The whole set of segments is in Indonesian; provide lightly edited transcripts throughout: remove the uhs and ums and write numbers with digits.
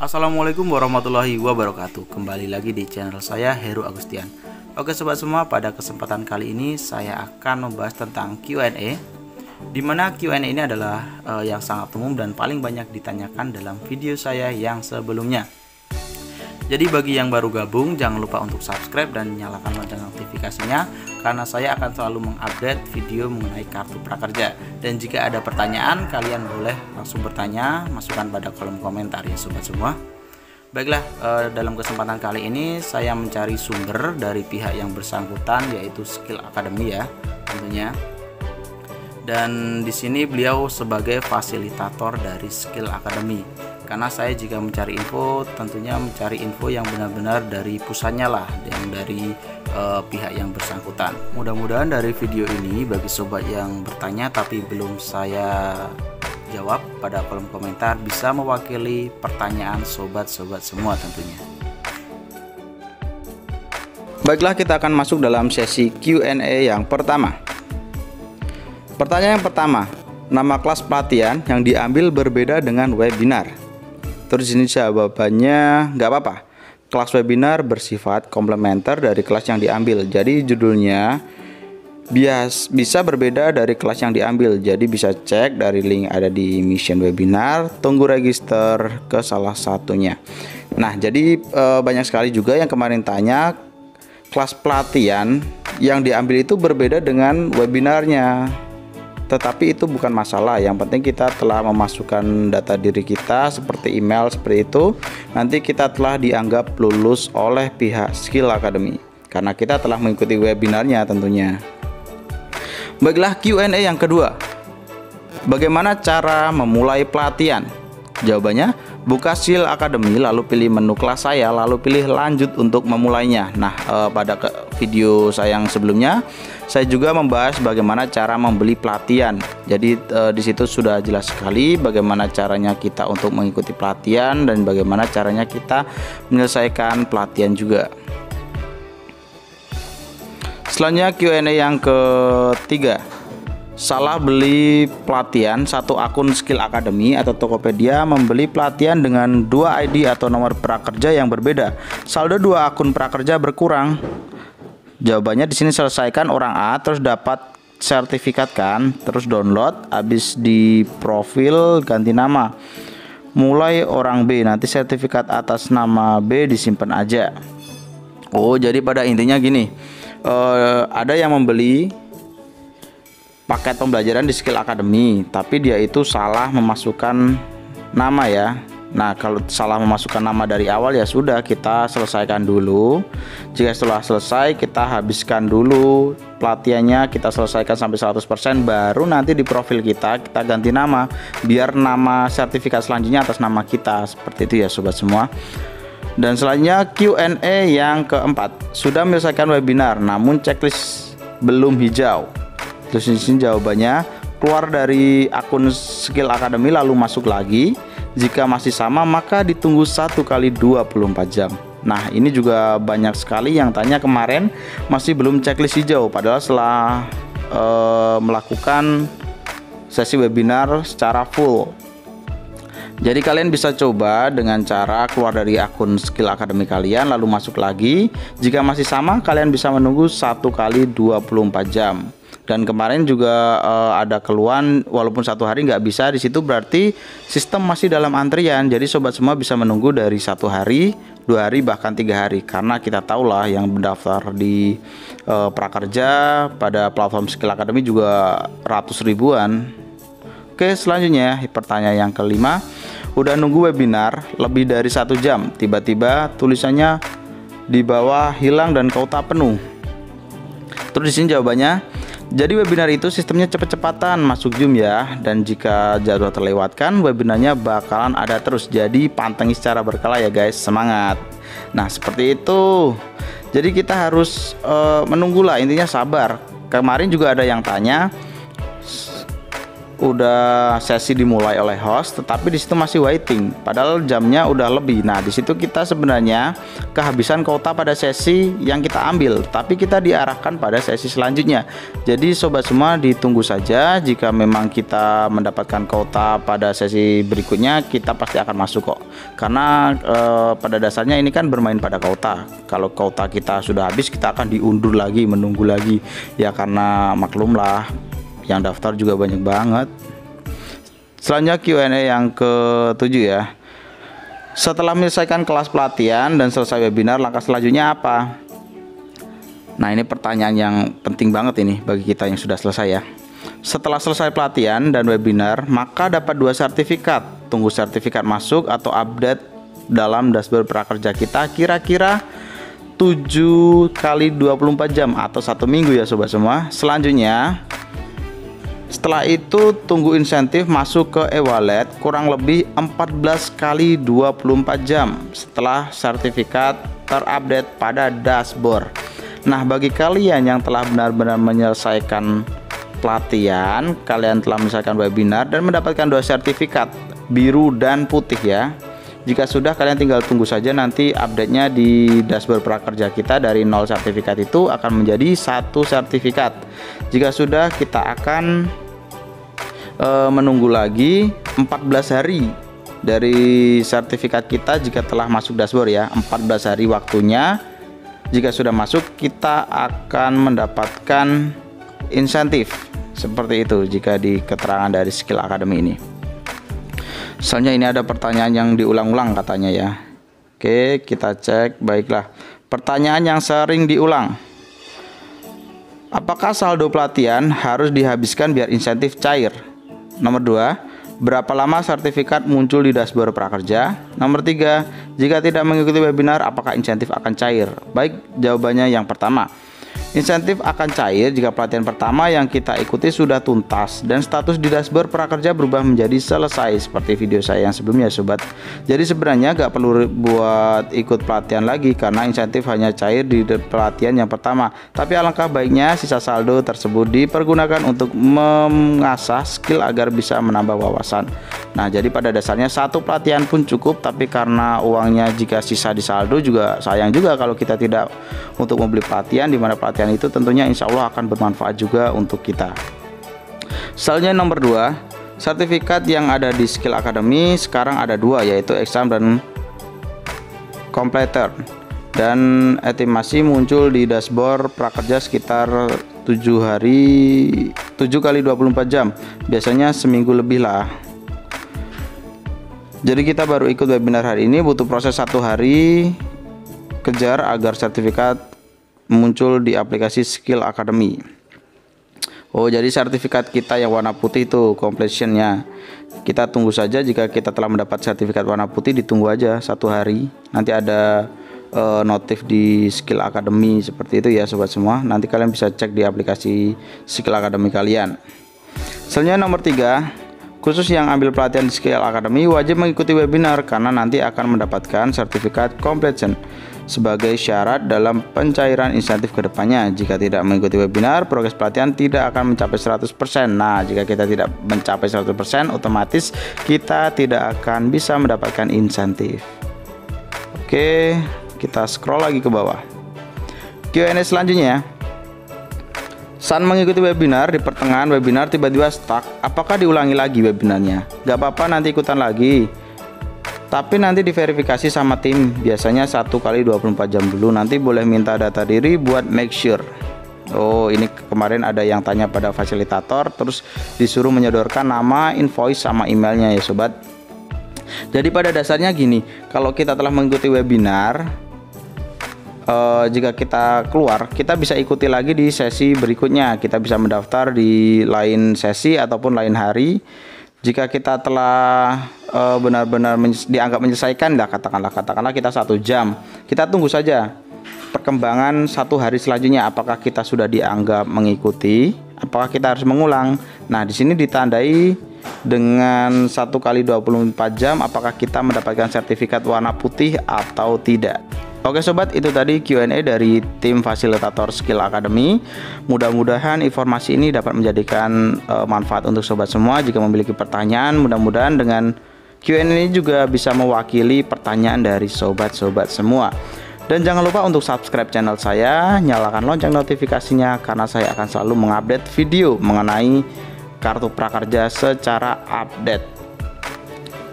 Assalamualaikum warahmatullahi wabarakatuh. Kembali lagi di channel saya, Heru Agustian. Oke sobat semua, pada kesempatan kali ini saya akan membahas tentang Q&A, dimana Q&A ini adalah yang sangat umum dan paling banyak ditanyakan dalam video saya yang sebelumnya. Jadi bagi yang baru gabung, jangan lupa untuk subscribe dan nyalakan lonceng notifikasinya, karena saya akan selalu mengupdate video mengenai kartu prakerja. Dan jika ada pertanyaan, kalian boleh langsung bertanya, masukkan pada kolom komentar ya sobat semua. Baiklah, dalam kesempatan kali ini saya mencari sumber dari pihak yang bersangkutan, yaitu Skill Academy ya tentunya. Dan di sini beliau sebagai fasilitator dari Skill Academy. Karena saya jika mencari info, tentunya mencari info yang benar-benar dari pusatnya lah, yang dari pihak yang bersangkutan. Mudah-mudahan dari video ini bagi sobat yang bertanya tapi belum saya jawab pada kolom komentar bisa mewakili pertanyaan sobat-sobat semua tentunya. Baiklah, kita akan masuk dalam sesi Q&A yang pertama. Pertanyaan yang pertama, nama kelas pelatihan yang diambil berbeda dengan webinar. Terus ini jawabannya nggak apa-apa. Kelas webinar bersifat komplementer dari kelas yang diambil. Jadi judulnya bisa berbeda dari kelas yang diambil. Jadi bisa cek dari link ada di Mission Webinar. Tunggu register ke salah satunya. Nah, jadi banyak sekali juga yang kemarin tanya kelas pelatihan yang diambil itu berbeda dengan webinarnya. Tetapi itu bukan masalah, yang penting kita telah memasukkan data diri kita seperti email seperti itu, nanti kita telah dianggap lulus oleh pihak Skill Academy karena kita telah mengikuti webinarnya tentunya. Baiklah, Q&A yang kedua, bagaimana cara memulai pelatihan? Jawabannya, buka Skill Academy, lalu pilih menu kelas saya, lalu pilih lanjut untuk memulainya. Nah, pada video saya yang sebelumnya, saya juga membahas bagaimana cara membeli pelatihan. Jadi di situ sudah jelas sekali bagaimana caranya kita untuk mengikuti pelatihan dan bagaimana caranya kita menyelesaikan pelatihan juga. Selanjutnya Q&A yang ketiga. Salah beli pelatihan, satu akun Skill Academy atau Tokopedia membeli pelatihan dengan 2 ID atau nomor prakerja yang berbeda. Saldo 2 akun prakerja berkurang. Jawabannya di sini selesaikan orang A, terus dapat sertifikat kan, terus download, habis di profil ganti nama. Mulai orang B, nanti sertifikat atas nama B disimpan aja. Oh, jadi pada intinya gini, ada yang membeli paket pembelajaran di Skill Academy, tapi dia itu salah memasukkan nama ya. Nah, kalau salah memasukkan nama dari awal ya sudah, kita selesaikan dulu. Jika setelah selesai, kita habiskan dulu pelatihannya, kita selesaikan sampai 100%, baru nanti di profil kita ganti nama biar nama sertifikat selanjutnya atas nama kita. Seperti itu ya sobat semua. Dan selanjutnya Q&A yang keempat, sudah menyelesaikan webinar namun checklist belum hijau. Terus di sini jawabannya, keluar dari akun Skill Academy lalu masuk lagi. Jika masih sama maka ditunggu 1 kali 24 jam. Nah, ini juga banyak sekali yang tanya kemarin masih belum checklist hijau, padahal setelah melakukan sesi webinar secara full. Jadi kalian bisa coba dengan cara keluar dari akun Skill Academy kalian lalu masuk lagi. Jika masih sama, kalian bisa menunggu 1 kali 24 jam. Dan kemarin juga ada keluhan walaupun 1 hari nggak bisa, di situ berarti sistem masih dalam antrian. Jadi sobat semua bisa menunggu dari 1 hari, 2 hari, bahkan 3 hari, karena kita tahulah yang mendaftar di prakerja pada platform Skill Academy juga ratus ribuan. Oke, selanjutnya pertanyaan yang kelima, udah nunggu webinar lebih dari 1 jam, tiba-tiba tulisannya di bawah hilang dan kuota penuh. Terus di sini jawabannya, jadi webinar itu sistemnya cepet-cepatan masuk Zoom ya, dan jika jadwal terlewatkan webinarnya bakalan ada terus. Jadi pantengin secara berkala ya guys, semangat. Nah, seperti itu. Jadi kita harus menunggulah, intinya sabar. Kemarin juga ada yang tanya, udah sesi dimulai oleh host, tetapi di situ masih waiting, padahal jamnya udah lebih. Nah, di situ kita sebenarnya kehabisan kuota pada sesi yang kita ambil, tapi kita diarahkan pada sesi selanjutnya. Jadi sobat semua, ditunggu saja. Jika memang kita mendapatkan kuota pada sesi berikutnya, kita pasti akan masuk kok. Karena pada dasarnya ini kan bermain pada kuota. Kalau kuota kita sudah habis, kita akan diundur lagi, menunggu lagi. Ya karena maklumlah, yang daftar juga banyak banget. Selanjutnya Q&A yang ke-7 ya. Setelah menyelesaikan kelas pelatihan dan selesai webinar, langkah selanjutnya apa? Nah, ini pertanyaan yang penting banget ini bagi kita yang sudah selesai ya. Setelah selesai pelatihan dan webinar, maka dapat 2 sertifikat. Tunggu sertifikat masuk atau update dalam dashboard prakerja kita kira-kira 7 kali 24 jam atau 1 minggu ya sobat semua. Selanjutnya, setelah itu tunggu insentif masuk ke e-wallet kurang lebih 14 kali 24 jam setelah sertifikat terupdate pada dashboard. Nah, bagi kalian yang telah benar-benar menyelesaikan pelatihan, kalian telah menyelesaikan webinar dan mendapatkan 2 sertifikat, biru dan putih ya. Jika sudah, kalian tinggal tunggu saja nanti update-nya di dashboard prakerja kita. Dari 0 sertifikat itu akan menjadi 1 sertifikat. Jika sudah, kita akan menunggu lagi 14 hari dari sertifikat kita jika telah masuk dashboard ya. 14 hari waktunya. Jika sudah masuk, kita akan mendapatkan insentif seperti itu jika di keterangan dari Skill Academy ini. Soalnya ini ada pertanyaan yang diulang-ulang katanya ya. Oke, kita cek. Baiklah, pertanyaan yang sering diulang: apakah saldo pelatihan harus dihabiskan biar insentif cair? Nomor 2, berapa lama sertifikat muncul di dashboard prakerja? Nomor 3, jika tidak mengikuti webinar, apakah insentif akan cair? Baik, jawabannya yang pertama. Insentif akan cair jika pelatihan pertama yang kita ikuti sudah tuntas dan status di dashboard prakerja berubah menjadi selesai, seperti video saya yang sebelumnya sobat. Jadi sebenarnya gak perlu buat ikut pelatihan lagi karena insentif hanya cair di pelatihan yang pertama. Tapi alangkah baiknya sisa saldo tersebut dipergunakan untuk mengasah skill agar bisa menambah wawasan. Nah, jadi pada dasarnya 1 pelatihan pun cukup, tapi karena uangnya jika sisa di saldo juga sayang juga kalau kita tidak untuk membeli pelatihan, di mana pelatihan itu tentunya insya Allah akan bermanfaat juga untuk kita. Selanjutnya nomor 2, sertifikat yang ada di Skill Academy sekarang ada 2, yaitu exam dan completer, dan estimasi muncul di dashboard prakerja sekitar 7 kali 24 jam, biasanya seminggu lebih lah. Jadi kita baru ikut webinar hari ini, butuh proses 1 hari kejar agar sertifikat muncul di aplikasi Skill Academy. Oh, jadi sertifikat kita yang warna putih itu completionnya. Kita tunggu saja, jika kita telah mendapat sertifikat warna putih ditunggu aja 1 hari. Nanti ada notif di Skill Academy seperti itu ya sobat semua. Nanti kalian bisa cek di aplikasi Skill Academy kalian. Selanjutnya nomor 3, khusus yang ambil pelatihan di Skill Academy wajib mengikuti webinar karena nanti akan mendapatkan sertifikat completion sebagai syarat dalam pencairan insentif kedepannya. Jika tidak mengikuti webinar, progres pelatihan tidak akan mencapai 100%. Nah, jika kita tidak mencapai 100%, otomatis kita tidak akan bisa mendapatkan insentif. Oke, kita scroll lagi ke bawah. Q&A selanjutnya. Saat mengikuti webinar, di pertengahan webinar tiba-tiba stuck, apakah diulangi lagi webinarnya? Gak apa-apa, nanti ikutan lagi. Tapi nanti diverifikasi sama tim, biasanya 1 kali 24 jam dulu. Nanti boleh minta data diri buat make sure. Oh, ini kemarin ada yang tanya pada fasilitator, terus disuruh menyodorkan nama, invoice, sama emailnya ya sobat. Jadi pada dasarnya gini, kalau kita telah mengikuti webinar, jika kita keluar, kita bisa ikuti lagi di sesi berikutnya. Kita bisa mendaftar di lain sesi ataupun lain hari. Jika kita telah benar-benar dianggap menyelesaikan, katakanlah kita 1 jam, kita tunggu saja perkembangan 1 hari selanjutnya. Apakah kita sudah dianggap mengikuti? Apakah kita harus mengulang? Nah, di sini ditandai dengan 1 kali 24 jam. Apakah kita mendapatkan sertifikat warna putih atau tidak? Oke sobat, itu tadi Q&A dari tim fasilitator Skill Academy. Mudah-mudahan informasi ini dapat menjadikan manfaat untuk sobat semua. Jika memiliki pertanyaan, mudah-mudahan dengan Q&A ini juga bisa mewakili pertanyaan dari sobat-sobat semua. Dan jangan lupa untuk subscribe channel saya, nyalakan lonceng notifikasinya, karena saya akan selalu mengupdate video mengenai kartu prakerja secara update.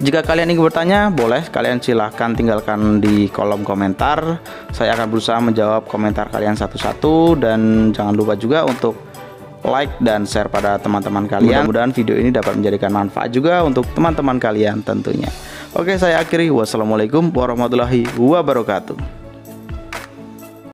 Jika kalian ingin bertanya, boleh kalian silahkan tinggalkan di kolom komentar. Saya akan berusaha menjawab komentar kalian satu-satu. Dan jangan lupa juga untuk like dan share pada teman-teman kalian. Mudah-mudahan video ini dapat menjadikan manfaat juga untuk teman-teman kalian tentunya. Oke, saya akhiri. Wassalamualaikum warahmatullahi wabarakatuh.